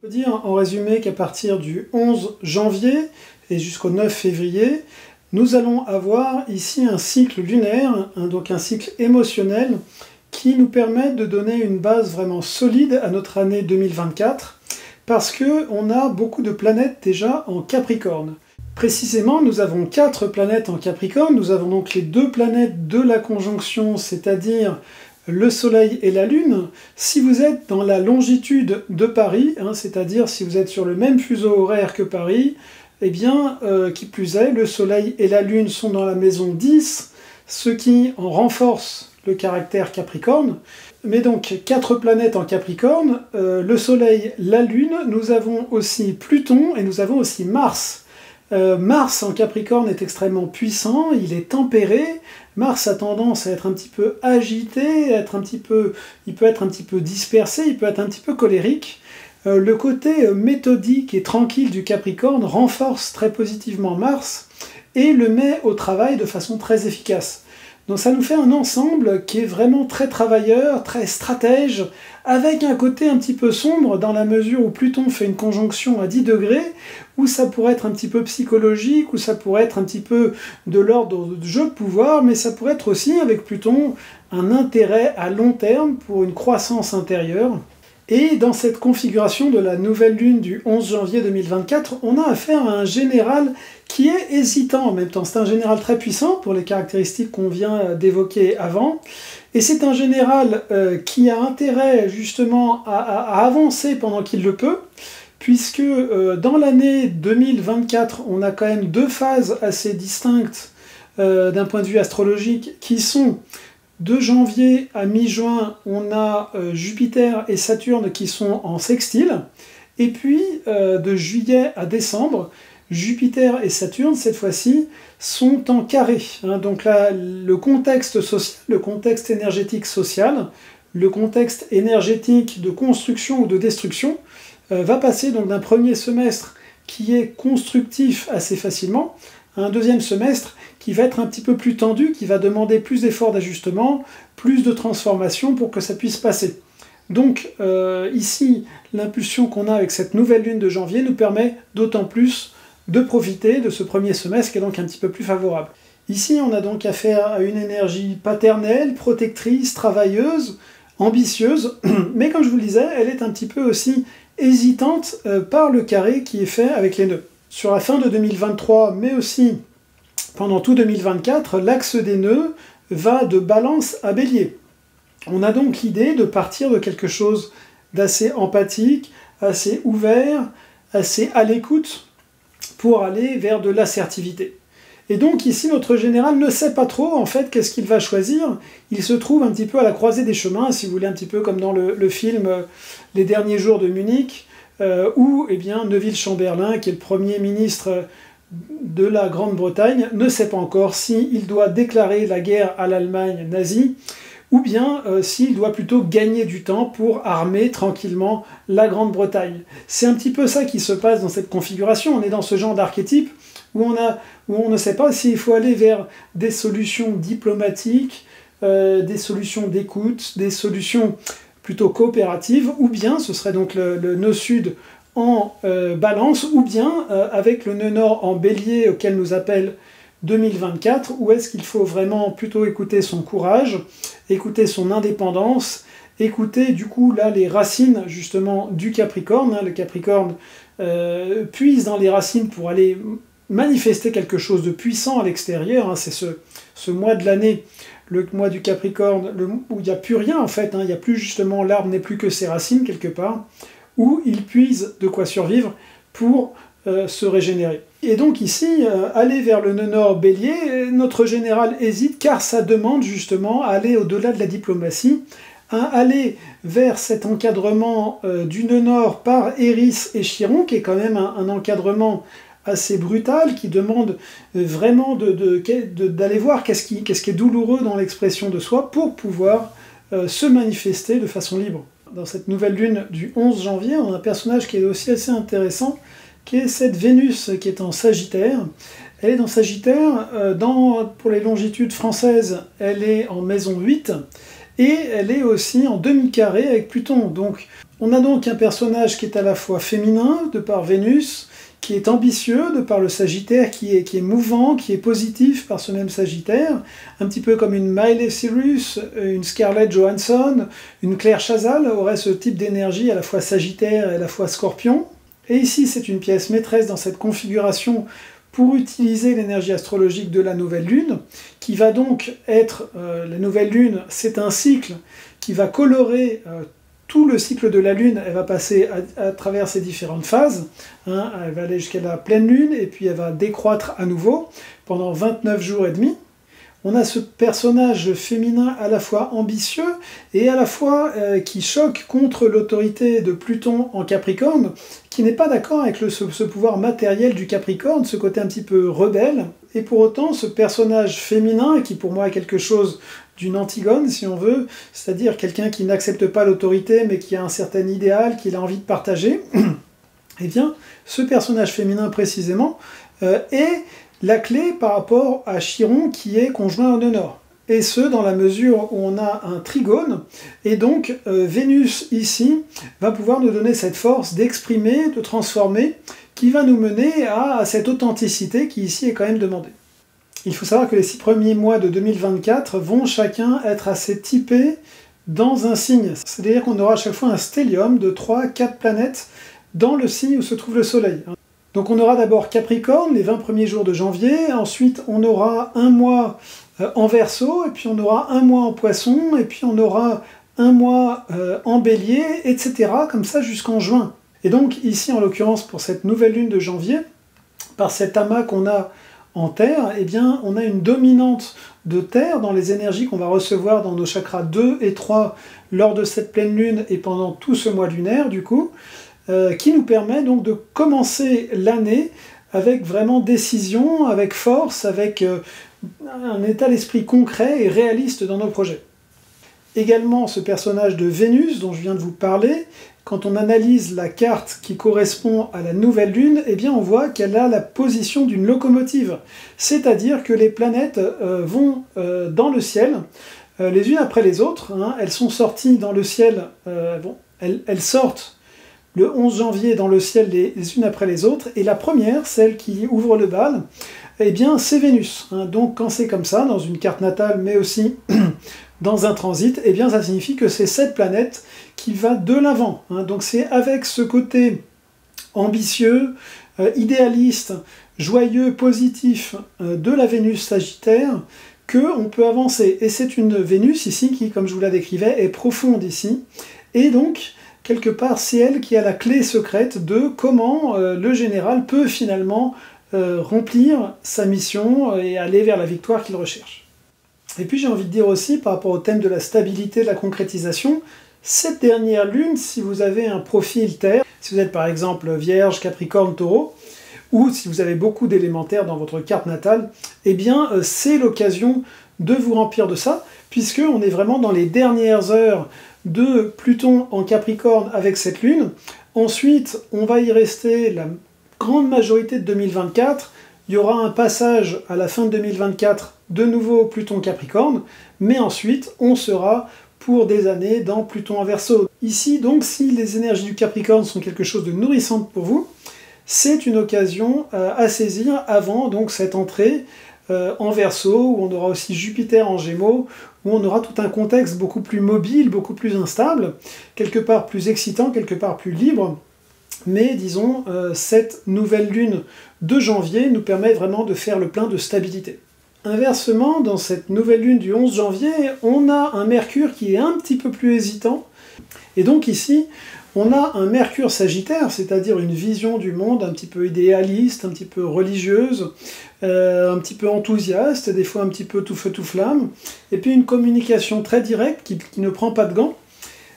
On peut dire en résumé qu'à partir du 11 janvier et jusqu'au 9 février, nous allons avoir ici un cycle lunaire, donc un cycle émotionnel, qui nous permet de donner une base vraiment solide à notre année 2024, parce qu'on a beaucoup de planètes déjà en Capricorne. Précisément, nous avons 4 planètes en Capricorne, nous avons donc les 2 planètes de la conjonction, c'est-à-dire le Soleil et la Lune. Si vous êtes dans la longitude de Paris, c'est-à-dire si vous êtes sur le même fuseau horaire que Paris, eh bien, qui plus est, le Soleil et la Lune sont dans la maison 10, ce qui en renforce le caractère Capricorne. Mais donc, 4 planètes en Capricorne, le Soleil, la Lune, nous avons aussi Pluton et nous avons aussi Mars. Mars en Capricorne est extrêmement puissant, il est tempéré. Mars a tendance à être un petit peu agité, il peut être un petit peu dispersé, il peut être un petit peu colérique. Le côté méthodique et tranquille du Capricorne renforce très positivement Mars et le met au travail de façon très efficace. Donc ça nous fait un ensemble qui est vraiment très travailleur, très stratège, avec un côté un petit peu sombre dans la mesure où Pluton fait une conjonction à 10 degrés, où ça pourrait être un petit peu psychologique, où ça pourrait être un petit peu de l'ordre de jeu de pouvoir, mais ça pourrait être aussi, avec Pluton, un intérêt à long terme pour une croissance intérieure. Et dans cette configuration de la nouvelle lune du 11 janvier 2024, on a affaire à un général qui est hésitant en même temps. C'est un général très puissant pour les caractéristiques qu'on vient d'évoquer avant. Et c'est un général qui a intérêt justement à avancer pendant qu'il le peut, puisque dans l'année 2024, on a quand même 2 phases assez distinctes d'un point de vue astrologique qui sont... De janvier à mi-juin, on a Jupiter et Saturne qui sont en sextile. Et puis, de juillet à décembre, Jupiter et Saturne, cette fois-ci, sont en carré. Donc là, le contexte social, le contexte énergétique social, le contexte énergétique de construction ou de destruction, va passer donc d'un premier semestre qui est constructif assez facilement, à un deuxième semestre qui va être un petit peu plus tendu, qui va demander plus d'efforts d'ajustement, plus de transformation pour que ça puisse passer. Donc ici, l'impulsion qu'on a avec cette nouvelle lune de janvier nous permet d'autant plus de profiter de ce premier semestre qui est donc un petit peu plus favorable. Ici, on a donc affaire à une énergie paternelle, protectrice, travailleuse, ambitieuse, mais comme je vous le disais, elle est un petit peu aussi hésitante par le carré qui est fait avec les nœuds. Sur la fin de 2023, mais aussi pendant tout 2024, l'axe des nœuds va de Balance à Bélier. On a donc l'idée de partir de quelque chose d'assez empathique, assez ouvert, assez à l'écoute, pour aller vers de l'assertivité. Et donc ici, notre général ne sait pas trop, en fait, qu'est-ce qu'il va choisir. Il se trouve un petit peu à la croisée des chemins, si vous voulez, un petit peu comme dans le film Les Derniers Jours de Munich, où eh bien, Neville Chamberlain, qui est le Premier ministre de la Grande-Bretagne, ne sait pas encore s'il doit déclarer la guerre à l'Allemagne nazie, ou bien s'il doit plutôt gagner du temps pour armer tranquillement la Grande-Bretagne. C'est un petit peu ça qui se passe dans cette configuration. On est dans ce genre d'archétype où on ne sait pas s'il faut aller vers des solutions diplomatiques, des solutions d'écoute, des solutions plutôt coopératives, ou bien ce serait donc le nœud sud en Balance, ou bien avec le nœud nord en Bélier auquel nous appelle 2024, où est-ce qu'il faut vraiment plutôt écouter son courage, écouter son indépendance, écouter du coup là les racines justement du Capricorne. Le Capricorne puise dans les racines pour aller manifester quelque chose de puissant à l'extérieur. C'est ce mois de l'année, le mois du Capricorne, où il n'y a plus rien en fait, il n'y a plus justement, l'arbre n'est plus que ses racines quelque part, où il puise de quoi survivre pour se régénérer. Et donc ici, aller vers le nœud nord Bélier, notre général hésite car ça demande justement à aller au-delà de la diplomatie, à aller vers cet encadrement du nœud nord par Eris et Chiron, qui est quand même un encadrement assez brutal, qui demande vraiment d'aller voir qu'est-ce qui est douloureux dans l'expression de soi pour pouvoir se manifester de façon libre. Dans cette nouvelle lune du 11 janvier, on a un personnage qui est aussi assez intéressant, qui est cette Vénus qui est en Sagittaire. Elle est dans Sagittaire, pour les longitudes françaises, elle est en maison 8, et elle est aussi en demi-carré avec Pluton. Donc on a donc un personnage qui est à la fois féminin, de par Vénus, qui est ambitieux, de par le Sagittaire, qui est mouvant, qui est positif par ce même Sagittaire, un petit peu comme une Miley Cyrus, une Scarlett Johansson, une Claire Chazal aurait ce type d'énergie à la fois Sagittaire et à la fois Scorpion. Et ici, c'est une pièce maîtresse dans cette configuration pour utiliser l'énergie astrologique de la nouvelle lune, qui va donc être, la nouvelle lune, c'est un cycle qui va colorer tout le cycle de la lune. Elle va passer à travers ces différentes phases, hein, elle va aller jusqu'à la pleine lune, et puis elle va décroître à nouveau pendant 29 jours et demi. On a ce personnage féminin à la fois ambitieux et à la fois qui choque contre l'autorité de Pluton en Capricorne, qui n'est pas d'accord avec ce pouvoir matériel du Capricorne, ce côté un petit peu rebelle. Et pour autant, ce personnage féminin, qui pour moi est quelque chose d'une Antigone, si on veut, c'est-à-dire quelqu'un qui n'accepte pas l'autorité, mais qui a un certain idéal, qu'il a envie de partager, eh bien, ce personnage féminin précisément est la clé par rapport à Chiron qui est conjoint au nœud nord. Et ce, dans la mesure où on a un trigone, et donc Vénus ici va pouvoir nous donner cette force d'exprimer, de transformer, qui va nous mener à cette authenticité qui ici est quand même demandée. Il faut savoir que les 6 premiers mois de 2024 vont chacun être assez typés dans un signe. C'est-à-dire qu'on aura à chaque fois un stellium de 3-4 planètes dans le signe où se trouve le Soleil. Donc on aura d'abord Capricorne, les 20 premiers jours de janvier, ensuite on aura un mois en Verseau, et puis on aura un mois en Poisson, et puis on aura un mois en Bélier, etc. comme ça jusqu'en juin. Et donc ici en l'occurrence pour cette nouvelle lune de janvier, par cet amas qu'on a en Terre, eh bien on a une dominante de Terre dans les énergies qu'on va recevoir dans nos chakras 2 et 3 lors de cette pleine lune et pendant tout ce mois lunaire du coup, qui nous permet donc de commencer l'année avec vraiment décision, avec force, avec un état d'esprit concret et réaliste dans nos projets. Également ce personnage de Vénus dont je viens de vous parler, quand on analyse la carte qui correspond à la nouvelle lune, eh bien on voit qu'elle a la position d'une locomotive, c'est-à-dire que les planètes vont dans le ciel, les unes après les autres, hein, elles sont sorties dans le ciel, elles sortent le 11 janvier dans le ciel les unes après les autres, et la première, celle qui ouvre le bal, eh bien c'est Vénus. Hein. Donc quand c'est comme ça, dans une carte natale, mais aussi dans un transit, eh bien ça signifie que c'est cette planète qui va de l'avant. Hein. Donc c'est avec ce côté ambitieux, idéaliste, joyeux, positif de la Vénus Sagittaire, qu'on peut avancer. Et c'est une Vénus ici qui, comme je vous la décrivais, est profonde ici, et donc quelque part, c'est elle qui a la clé secrète de comment le général peut finalement remplir sa mission et aller vers la victoire qu'il recherche. Et puis j'ai envie de dire aussi, par rapport au thème de la stabilité, de la concrétisation, cette dernière lune, si vous avez un profil Terre, si vous êtes par exemple Vierge, Capricorne, Taureau, ou si vous avez beaucoup d'élémentaires dans votre carte natale, eh bien c'est l'occasion de vous remplir de ça, puisqu'on est vraiment dans les dernières heures de Pluton en Capricorne avec cette lune. Ensuite, on va y rester la grande majorité de 2024. Il y aura un passage à la fin de 2024, de nouveau Pluton Capricorne, mais ensuite, on sera pour des années dans Pluton en Verseau. Ici, donc, si les énergies du Capricorne sont quelque chose de nourrissante pour vous, c'est une occasion à saisir avant donc cette entrée en Verseau, où on aura aussi Jupiter en Gémeaux, où on aura tout un contexte beaucoup plus mobile, beaucoup plus instable, quelque part plus excitant, quelque part plus libre. Mais disons, cette nouvelle lune de janvier nous permet vraiment de faire le plein de stabilité. Inversement, dans cette nouvelle lune du 11 janvier, on a un Mercure qui est un petit peu plus hésitant. Et donc ici, on a un Mercure Sagittaire, c'est-à-dire une vision du monde un petit peu idéaliste, un petit peu religieuse, un petit peu enthousiaste, des fois un petit peu tout feu tout flamme, et puis une communication très directe qui ne prend pas de gants,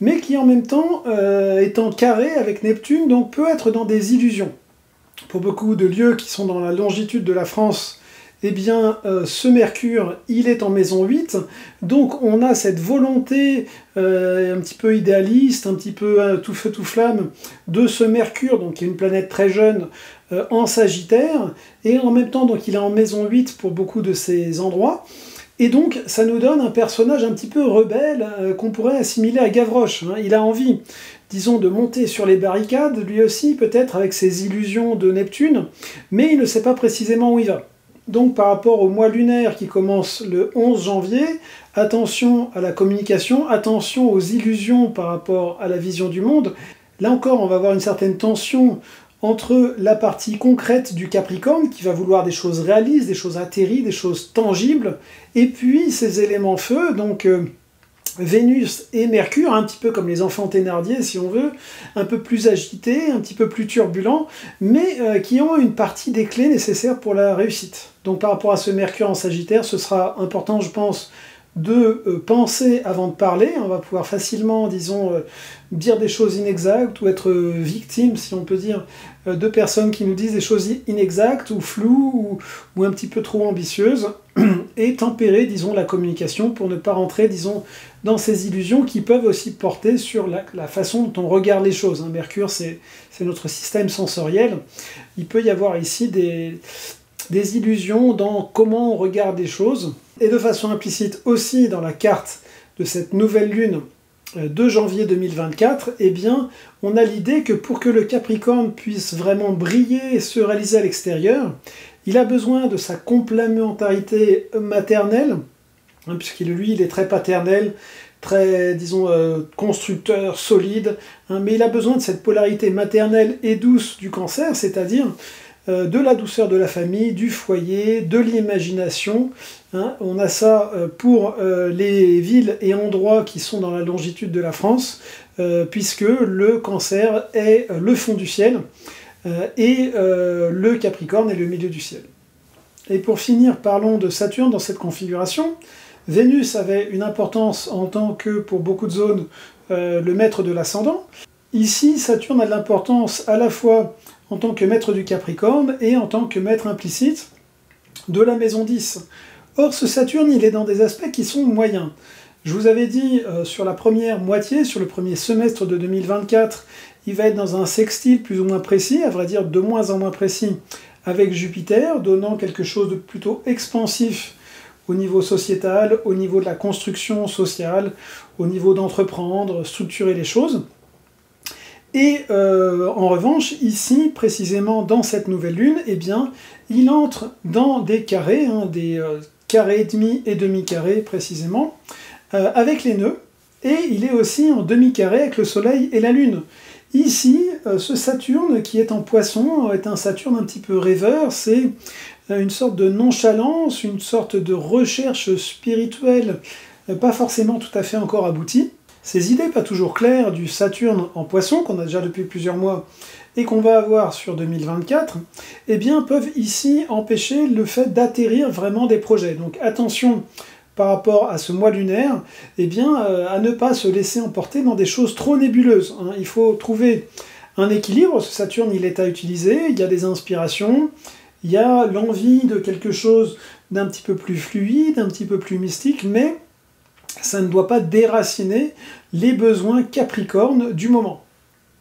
mais qui en même temps est en carré avec Neptune, donc peut être dans des illusions. Pour beaucoup de lieux qui sont dans la longitude de la France, eh bien, ce Mercure, il est en maison 8, donc on a cette volonté un petit peu idéaliste, un petit peu tout feu tout flamme de ce Mercure, donc qui est une planète très jeune, en Sagittaire, et en même temps, donc il est en maison 8 pour beaucoup de ces endroits, Et donc, ça nous donne un personnage un petit peu rebelle qu'on pourrait assimiler à Gavroche. Hein. Il a envie, disons, de monter sur les barricades, lui aussi, peut-être avec ses illusions de Neptune, mais il ne sait pas précisément où il va. Donc, par rapport au mois lunaire qui commence le 11 janvier, attention à la communication, attention aux illusions par rapport à la vision du monde. Là encore, on va avoir une certaine tension entre la partie concrète du Capricorne, qui va vouloir des choses réalistes, des choses atterries, des choses tangibles, et puis ces éléments feu, donc Vénus et Mercure, un petit peu comme les enfants Thénardier, si on veut, un peu plus agités, un petit peu plus turbulents, mais qui ont une partie des clés nécessaires pour la réussite. Donc par rapport à ce Mercure en Sagittaire, ce sera important, je pense, de penser avant de parler. On va pouvoir facilement, disons, dire des choses inexactes ou être victime, si on peut dire, de personnes qui nous disent des choses inexactes ou floues ou un petit peu trop ambitieuses, et tempérer, disons, la communication pour ne pas rentrer, disons, dans ces illusions qui peuvent aussi porter sur la façon dont on regarde les choses. Mercure, c'est notre système sensoriel. Il peut y avoir ici des illusions dans comment on regarde les choses, et de façon implicite aussi dans la carte de cette nouvelle lune de janvier 2024, eh bien, on a l'idée que pour que le Capricorne puisse vraiment briller et se réaliser à l'extérieur, il a besoin de sa complémentarité maternelle, puisqu'il, lui, il est très paternel, très, disons, constructeur, solide, mais il a besoin de cette polarité maternelle et douce du Cancer, c'est-à-dire de la douceur de la famille, du foyer, de l'imagination. On a ça pour les villes et endroits qui sont dans la longitude de la France, puisque le Cancer est le fond du ciel, et le Capricorne est le milieu du ciel. Et pour finir, parlons de Saturne dans cette configuration. Vénus avait une importance en tant que, pour beaucoup de zones, le maître de l'ascendant. Ici, Saturne a de l'importance à la fois en tant que maître du Capricorne et en tant que maître implicite de la maison 10. Or, ce Saturne, il est dans des aspects qui sont moyens. Je vous avais dit, sur la première moitié, sur le premier semestre de 2024, il va être dans un sextile plus ou moins précis, à vrai dire de moins en moins précis, avec Jupiter, donnant quelque chose de plutôt expansif au niveau sociétal, au niveau de la construction sociale, au niveau d'entreprendre, structurer les choses. Et en revanche, ici, précisément dans cette nouvelle lune, eh bien, il entre dans des carrés, des carrés et demi et demi-carrés précisément, avec les nœuds, et il est aussi en demi-carré avec le Soleil et la Lune. Ici, ce Saturne qui est en Poisson est un Saturne un petit peu rêveur, c'est une sorte de nonchalance, une sorte de recherche spirituelle, pas forcément tout à fait encore aboutie. Ces idées pas toujours claires du Saturne en Poisson, qu'on a déjà depuis plusieurs mois, et qu'on va avoir sur 2024, eh bien, peuvent ici empêcher le fait d'atterrir vraiment des projets. Donc attention par rapport à ce mois lunaire, eh bien, à ne pas se laisser emporter dans des choses trop nébuleuses. Il faut trouver un équilibre. Ce Saturne, il est à utiliser, il y a des inspirations, il y a l'envie de quelque chose d'un petit peu plus fluide, un petit peu plus mystique, mais ça ne doit pas déraciner les besoins capricornes du moment.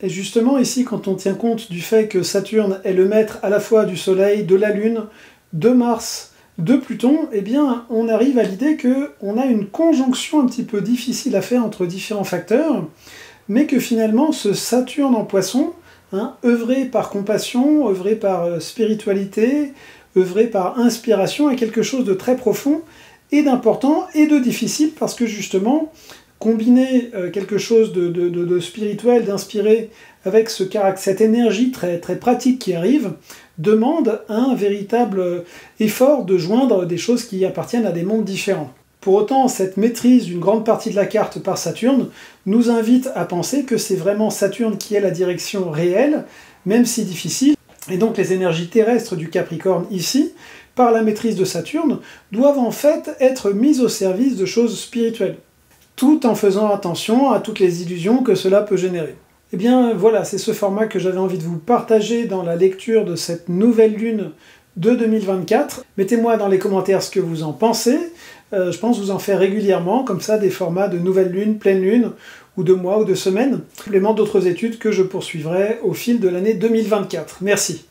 Et justement, ici, quand on tient compte du fait que Saturne est le maître à la fois du Soleil, de la Lune, de Mars, de Pluton, eh bien, on arrive à l'idée qu'on a une conjonction un petit peu difficile à faire entre différents facteurs, mais que finalement, ce Saturne en Poisson, œuvré par compassion, œuvré par spiritualité, œuvré par inspiration, est quelque chose de très profond, et d'important et de difficile, parce que justement, combiner quelque chose de spirituel, d'inspiré, avec cette énergie très, très pratique qui arrive, demande un véritable effort de joindre des choses qui appartiennent à des mondes différents. Pour autant, cette maîtrise d'une grande partie de la carte par Saturne nous invite à penser que c'est vraiment Saturne qui est la direction réelle, même si difficile, et donc les énergies terrestres du Capricorne ici, par la maîtrise de Saturne, doivent en fait être mises au service de choses spirituelles, tout en faisant attention à toutes les illusions que cela peut générer. Eh bien voilà, c'est ce format que j'avais envie de vous partager dans la lecture de cette nouvelle lune de 2024. Mettez-moi dans les commentaires ce que vous en pensez. Je pense vous en faire régulièrement, comme ça, des formats de nouvelle lune, pleine lune, ou de mois ou de semaines, complément d'autres études que je poursuivrai au fil de l'année 2024. Merci.